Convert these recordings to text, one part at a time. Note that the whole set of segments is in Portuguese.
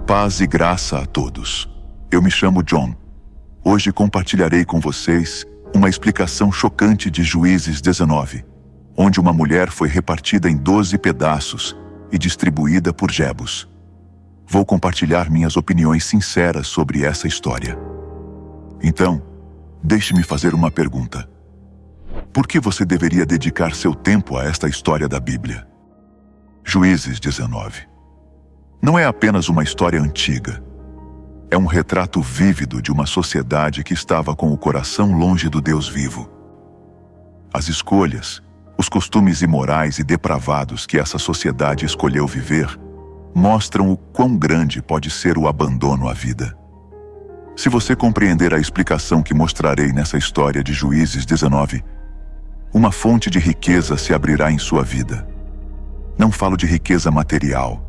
Paz e graça a todos. Eu me chamo John. Hoje compartilharei com vocês uma explicação chocante de Juízes 19, onde uma mulher foi repartida em 12 pedaços e distribuída por Jebus. Vou compartilhar minhas opiniões sinceras sobre essa história. Então, deixe-me fazer uma pergunta. Por que você deveria dedicar seu tempo a esta história da Bíblia? Juízes 19. Não é apenas uma história antiga. É um retrato vívido de uma sociedade que estava com o coração longe do Deus vivo. As escolhas, os costumes imorais e depravados que essa sociedade escolheu viver, mostram o quão grande pode ser o abandono à vida. Se você compreender a explicação que mostrarei nessa história de Juízes 19, uma fonte de riqueza se abrirá em sua vida. Não falo de riqueza material.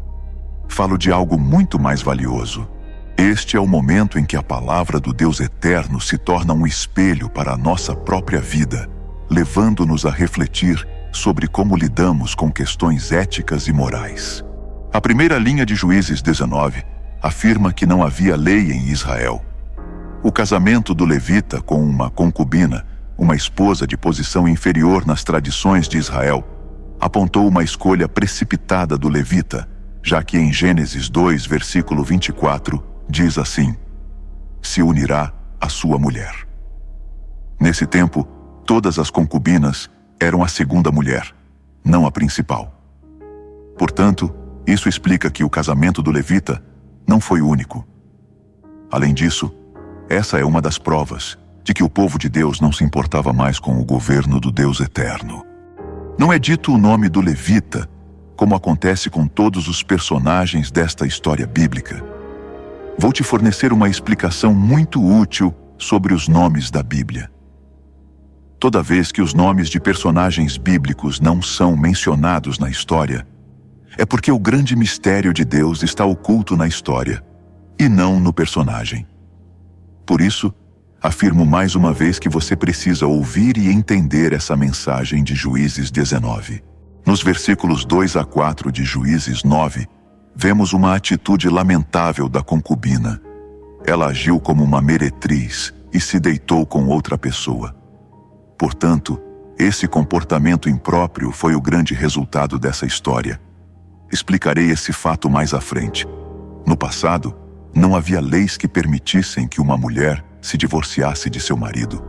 Falo de algo muito mais valioso. Este é o momento em que a palavra do Deus eterno se torna um espelho para a nossa própria vida, levando-nos a refletir sobre como lidamos com questões éticas e morais. A primeira linha de Juízes 19 afirma que não havia lei em Israel. O casamento do levita com uma concubina, uma esposa de posição inferior nas tradições de Israel, apontou uma escolha precipitada do levita, já que em Gênesis 2, versículo 24, diz assim: se unirá à sua mulher. Nesse tempo, todas as concubinas eram a segunda mulher, não a principal. Portanto, isso explica que o casamento do levita não foi único. Além disso, essa é uma das provas de que o povo de Deus não se importava mais com o governo do Deus eterno. Não é dito o nome do levita, como acontece com todos os personagens desta história bíblica. Vou te fornecer uma explicação muito útil sobre os nomes da Bíblia. Toda vez que os nomes de personagens bíblicos não são mencionados na história, é porque o grande mistério de Deus está oculto na história, e não no personagem. Por isso, afirmo mais uma vez que você precisa ouvir e entender essa mensagem de Juízes 19. Nos versículos 2 a 4 de Juízes 9, vemos uma atitude lamentável da concubina. Ela agiu como uma meretriz e se deitou com outra pessoa. Portanto, esse comportamento impróprio foi o grande resultado dessa história. Explicarei esse fato mais à frente. No passado, não havia leis que permitissem que uma mulher se divorciasse de seu marido.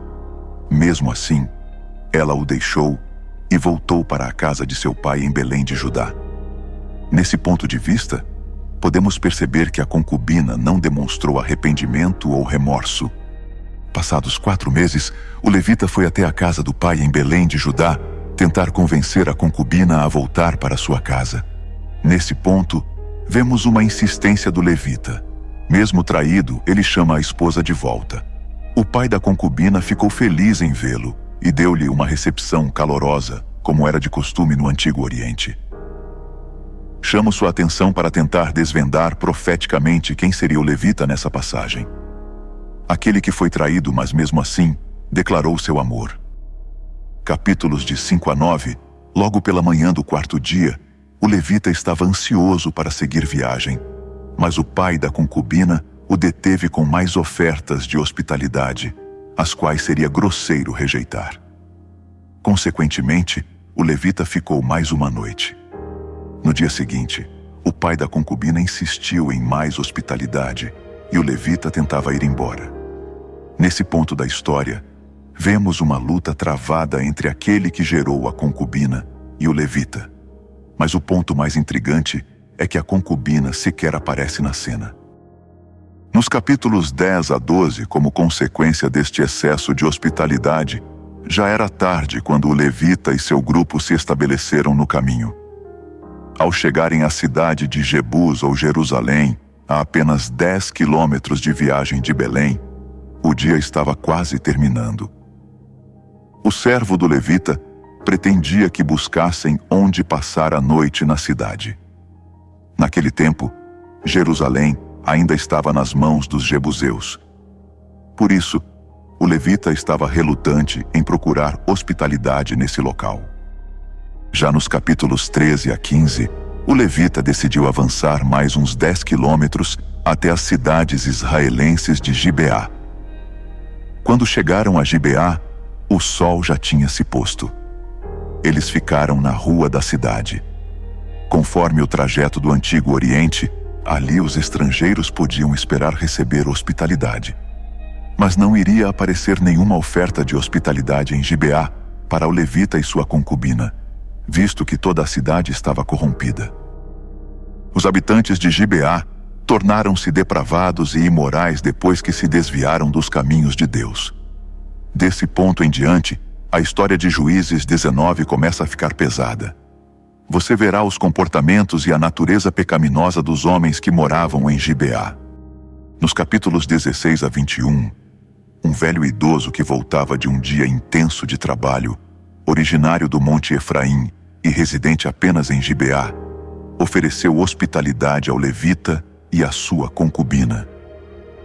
Mesmo assim, ela o deixou e voltou para a casa de seu pai em Belém de Judá. Nesse ponto de vista, podemos perceber que a concubina não demonstrou arrependimento ou remorso. Passados 4 meses, o levita foi até a casa do pai em Belém de Judá tentar convencer a concubina a voltar para sua casa. Nesse ponto, vemos uma insistência do levita. Mesmo traído, ele chama a esposa de volta. O pai da concubina ficou feliz em vê-lo e deu-lhe uma recepção calorosa, como era de costume no Antigo Oriente. Chamo sua atenção para tentar desvendar profeticamente quem seria o levita nessa passagem. Aquele que foi traído, mas mesmo assim, declarou seu amor. Capítulos de 5 a 9, logo pela manhã do 4º dia, o levita estava ansioso para seguir viagem, mas o pai da concubina o deteve com mais ofertas de hospitalidade, as quais seria grosseiro rejeitar. Consequentemente, o levita ficou mais uma noite. No dia seguinte, o pai da concubina insistiu em mais hospitalidade e o levita tentava ir embora. Nesse ponto da história, vemos uma luta travada entre aquele que gerou a concubina e o levita. Mas o ponto mais intrigante é que a concubina sequer aparece na cena. Nos capítulos 10 a 12, como consequência deste excesso de hospitalidade, já era tarde quando o levita e seu grupo se estabeleceram no caminho. Ao chegarem à cidade de Jebus ou Jerusalém, a apenas 10 quilômetros de viagem de Belém, o dia estava quase terminando. O servo do levita pretendia que buscassem onde passar a noite na cidade. Naquele tempo, Jerusalém ainda estava nas mãos dos jebuseus. Por isso, o levita estava relutante em procurar hospitalidade nesse local. Já nos capítulos 13 a 15, o levita decidiu avançar mais uns 10 quilômetros até as cidades israelenses de Gibeá. Quando chegaram a Gibeá, o sol já tinha se posto. Eles ficaram na rua da cidade. Conforme o trajeto do Antigo Oriente, ali os estrangeiros podiam esperar receber hospitalidade. Mas não iria aparecer nenhuma oferta de hospitalidade em Gibeá para o levita e sua concubina, visto que toda a cidade estava corrompida. Os habitantes de Gibeá tornaram-se depravados e imorais depois que se desviaram dos caminhos de Deus. Desse ponto em diante, a história de Juízes 19 começa a ficar pesada. Você verá os comportamentos e a natureza pecaminosa dos homens que moravam em Gibeá. Nos capítulos 16 a 21, um velho idoso que voltava de um dia intenso de trabalho, originário do Monte Efraim e residente apenas em Gibeá, ofereceu hospitalidade ao levita e à sua concubina.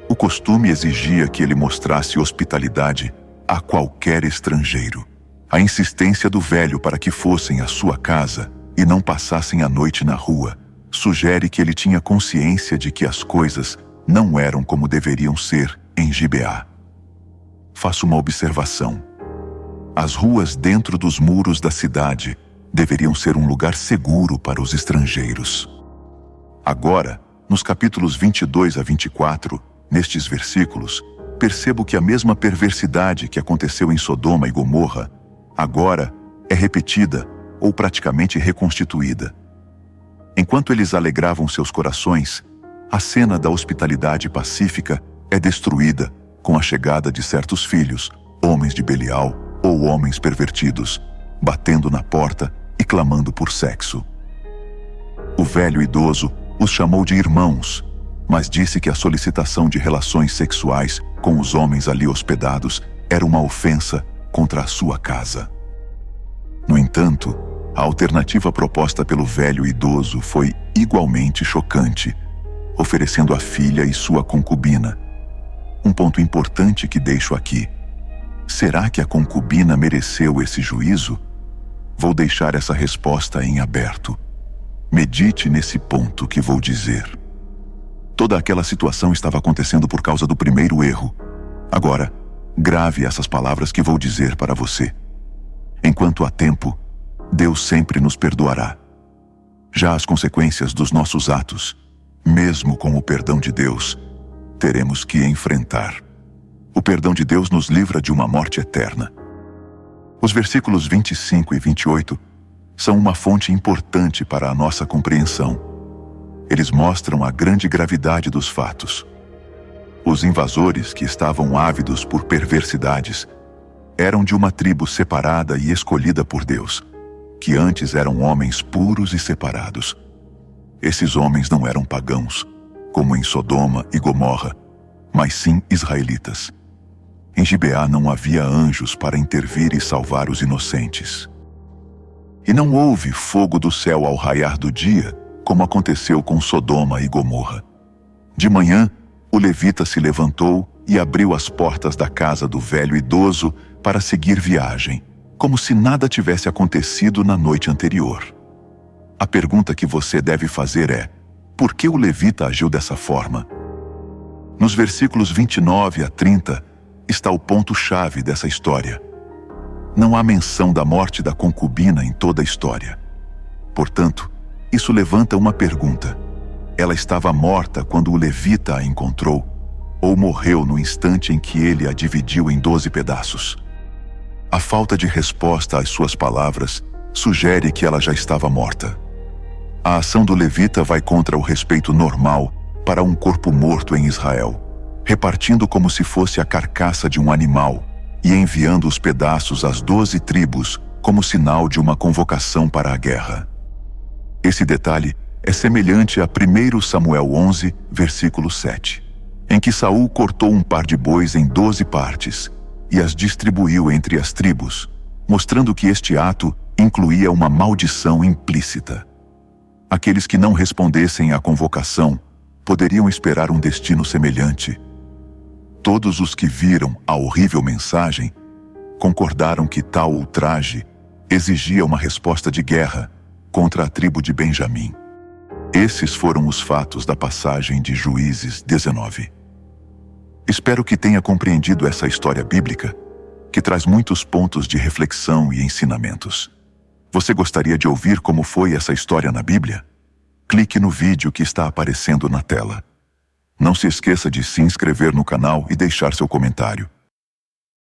O costume exigia que ele mostrasse hospitalidade a qualquer estrangeiro. A insistência do velho para que fossem à sua casa e não passassem a noite na rua sugere que ele tinha consciência de que as coisas não eram como deveriam ser em Gibeá. Faço uma observação. As ruas dentro dos muros da cidade deveriam ser um lugar seguro para os estrangeiros. Agora, nos capítulos 22 a 24, nestes versículos, percebo que a mesma perversidade que aconteceu em Sodoma e Gomorra, agora é repetida ou praticamente reconstituída. Enquanto eles alegravam seus corações, a cena da hospitalidade pacífica é destruída com a chegada de certos filhos, homens de Belial ou homens pervertidos, batendo na porta e clamando por sexo. O velho idoso os chamou de irmãos, mas disse que a solicitação de relações sexuais com os homens ali hospedados era uma ofensa contra a sua casa. No entanto, a alternativa proposta pelo velho idoso foi igualmente chocante, oferecendo a filha e sua concubina. Um ponto importante que deixo aqui. Será que a concubina mereceu esse juízo? Vou deixar essa resposta em aberto. Medite nesse ponto que vou dizer. Toda aquela situação estava acontecendo por causa do primeiro erro. Agora, grave essas palavras que vou dizer para você. Enquanto há tempo, Deus sempre nos perdoará. Já as consequências dos nossos atos, mesmo com o perdão de Deus, teremos que enfrentar. O perdão de Deus nos livra de uma morte eterna. Os versículos 25 e 28 são uma fonte importante para a nossa compreensão. Eles mostram a grande gravidade dos fatos. Os invasores, que estavam ávidos por perversidades, eram de uma tribo separada e escolhida por Deus, que antes eram homens puros e separados. Esses homens não eram pagãos, como em Sodoma e Gomorra, mas sim israelitas. Em Gibeá não havia anjos para intervir e salvar os inocentes. E não houve fogo do céu ao raiar do dia, como aconteceu com Sodoma e Gomorra. De manhã, o levita se levantou e abriu as portas da casa do velho idoso para seguir viagem, como se nada tivesse acontecido na noite anterior. A pergunta que você deve fazer é: por que o levita agiu dessa forma? Nos versículos 29 a 30 está o ponto-chave dessa história. Não há menção da morte da concubina em toda a história. Portanto, isso levanta uma pergunta. Ela estava morta quando o levita a encontrou, ou morreu no instante em que ele a dividiu em 12 pedaços? A falta de resposta às suas palavras sugere que ela já estava morta. A ação do levita vai contra o respeito normal para um corpo morto em Israel, repartindo como se fosse a carcaça de um animal e enviando os pedaços às 12 tribos como sinal de uma convocação para a guerra. Esse detalhe é semelhante a 1 Samuel 11, versículo 7, em que Saul cortou um par de bois em 12 partes e as distribuiu entre as tribos, mostrando que este ato incluía uma maldição implícita. Aqueles que não respondessem à convocação poderiam esperar um destino semelhante. Todos os que viram a horrível mensagem concordaram que tal ultraje exigia uma resposta de guerra contra a tribo de Benjamim. Esses foram os fatos da passagem de Juízes 19. Espero que tenha compreendido essa história bíblica, que traz muitos pontos de reflexão e ensinamentos. Você gostaria de ouvir como foi essa história na Bíblia? Clique no vídeo que está aparecendo na tela. Não se esqueça de se inscrever no canal e deixar seu comentário.